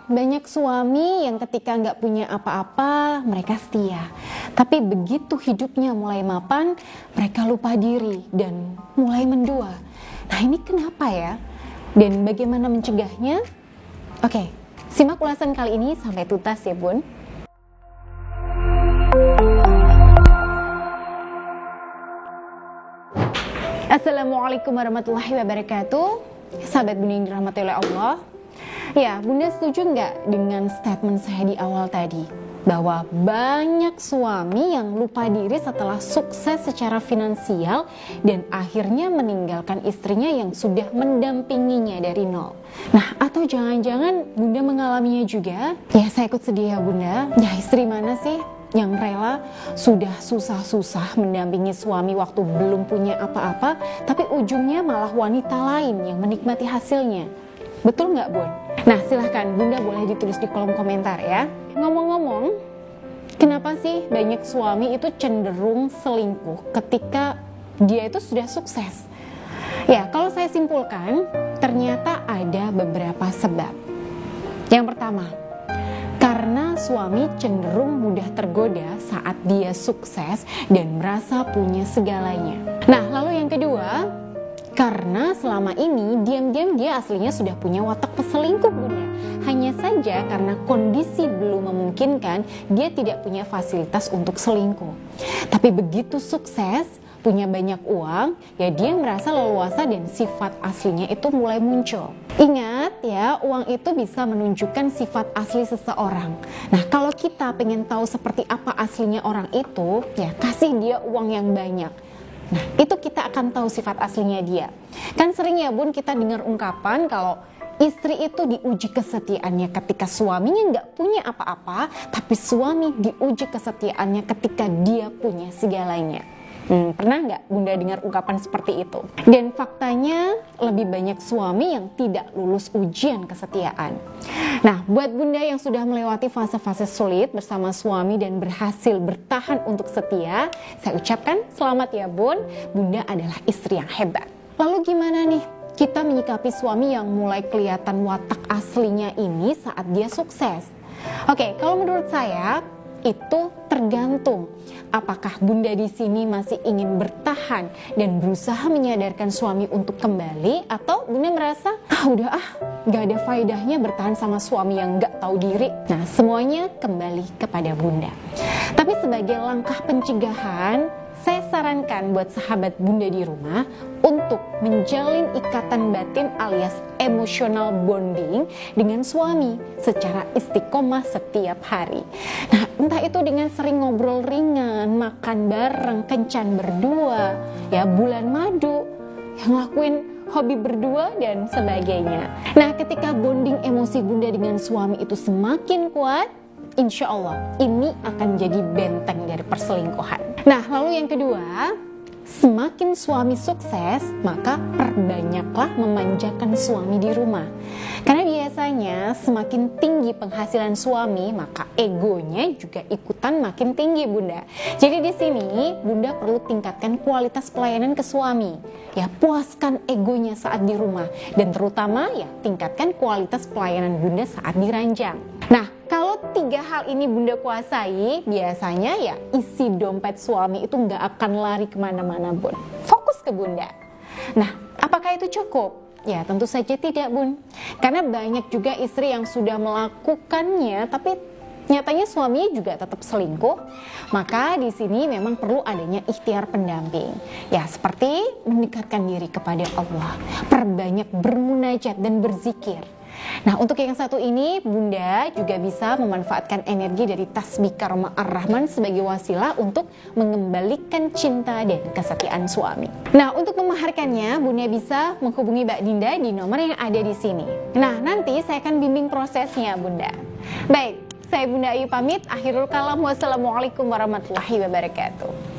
banyak suami yang ketika nggak punya apa-apa, mereka setia. Tapi begitu hidupnya mulai mapan, mereka lupa diri dan mulai mendua. Nah ini kenapa ya? Dan bagaimana mencegahnya? Oke, simak ulasan kali ini sampai tuntas ya Bun. Assalamualaikum warahmatullahi wabarakatuh. Sahabat Bunda yang dirahmati oleh Allah. Ya, Bunda setuju nggak dengan statement saya di awal tadi? Bahwa banyak suami yang lupa diri setelah sukses secara finansial dan akhirnya meninggalkan istrinya yang sudah mendampinginya dari nol. Nah, atau jangan-jangan Bunda mengalaminya juga? Ya, saya ikut sedih ya Bunda. Ya, istri mana sih yang rela sudah susah-susah mendampingi suami waktu belum punya apa-apa, tapi ujungnya malah wanita lain yang menikmati hasilnya. Betul nggak Bun? Nah silahkan Bunda boleh ditulis di kolom komentar ya. Ngomong-ngomong, kenapa sih banyak suami itu cenderung selingkuh ketika dia itu sudah sukses? Ya kalau saya simpulkan, ternyata ada beberapa sebab. Yang pertama, karena suami cenderung mudah tergoda saat dia sukses dan merasa punya segalanya. Nah lalu yang kedua, karena selama ini diam-diam dia aslinya sudah punya watak peselingkuh Bunda. Hanya saja karena kondisi belum memungkinkan, dia tidak punya fasilitas untuk selingkuh. Tapi begitu sukses, punya banyak uang, ya dia merasa leluasa dan sifat aslinya itu mulai muncul. Ingat ya, uang itu bisa menunjukkan sifat asli seseorang. Nah kalau kita pengen tahu seperti apa aslinya orang itu, ya kasih dia uang yang banyak. Nah itu kita akan tahu sifat aslinya dia. Kan sering ya Bun kita dengar ungkapan kalau istri itu diuji kesetiaannya ketika suaminya nggak punya apa-apa, tapi suami diuji kesetiaannya ketika dia punya segalanya. Pernah nggak Bunda dengar ungkapan seperti itu? Dan faktanya lebih banyak suami yang tidak lulus ujian kesetiaan. Nah, buat Bunda yang sudah melewati fase-fase sulit bersama suami dan berhasil bertahan untuk setia, saya ucapkan selamat ya Bun, Bunda adalah istri yang hebat. Lalu gimana nih kita menyikapi suami yang mulai kelihatan watak aslinya ini saat dia sukses? Oke, kalau menurut saya itu tergantung apakah Bunda di sini masih ingin bertahan dan berusaha menyadarkan suami untuk kembali, atau Bunda merasa gak ada faedahnya bertahan sama suami yang gak tahu diri. Nah semuanya kembali kepada Bunda. Tapi sebagai langkah pencegahan, saya sarankan buat sahabat Bunda di rumah untuk menjalin ikatan batin alias emotional bonding dengan suami secara istiqomah setiap hari. Nah, entah itu dengan sering ngobrol ringan, makan bareng, kencan berdua, ya bulan madu, yang ngelakuin hobi berdua dan sebagainya. Nah, ketika bonding emosi Bunda dengan suami itu semakin kuat, insya Allah ini akan jadi benteng dari perselingkuhan. Nah lalu yang kedua, semakin suami sukses maka perbanyaklah memanjakan suami di rumah. Karena biasanya semakin tinggi penghasilan suami maka egonya juga ikutan makin tinggi Bunda. Jadi di sini Bunda perlu tingkatkan kualitas pelayanan ke suami. Ya puaskan egonya saat di rumah dan terutama ya tingkatkan kualitas pelayanan Bunda saat di ranjang. Nah kalau 3 hal ini Bunda kuasai, biasanya ya isi dompet suami itu nggak akan lari kemana-mana Bun. Fokus ke Bunda. Nah, apakah itu cukup? Ya tentu saja tidak Bun. Karena banyak juga istri yang sudah melakukannya, tapi nyatanya suaminya juga tetap selingkuh. Maka di sini memang perlu adanya ikhtiar pendamping. Ya seperti mendekatkan diri kepada Allah, perbanyak bermunajat dan berzikir. Nah untuk yang satu ini Bunda juga bisa memanfaatkan energi dari tasbih Karomah Ar-Rahman sebagai wasilah untuk mengembalikan cinta dan kesetiaan suami. Nah untuk memaharkannya Bunda bisa menghubungi Mbak Dinda di nomor yang ada di sini. Nah nanti saya akan bimbing prosesnya Bunda. Baik, saya Bunda Ayu pamit. Akhirul kalam, wassalamualaikum warahmatullahi wabarakatuh.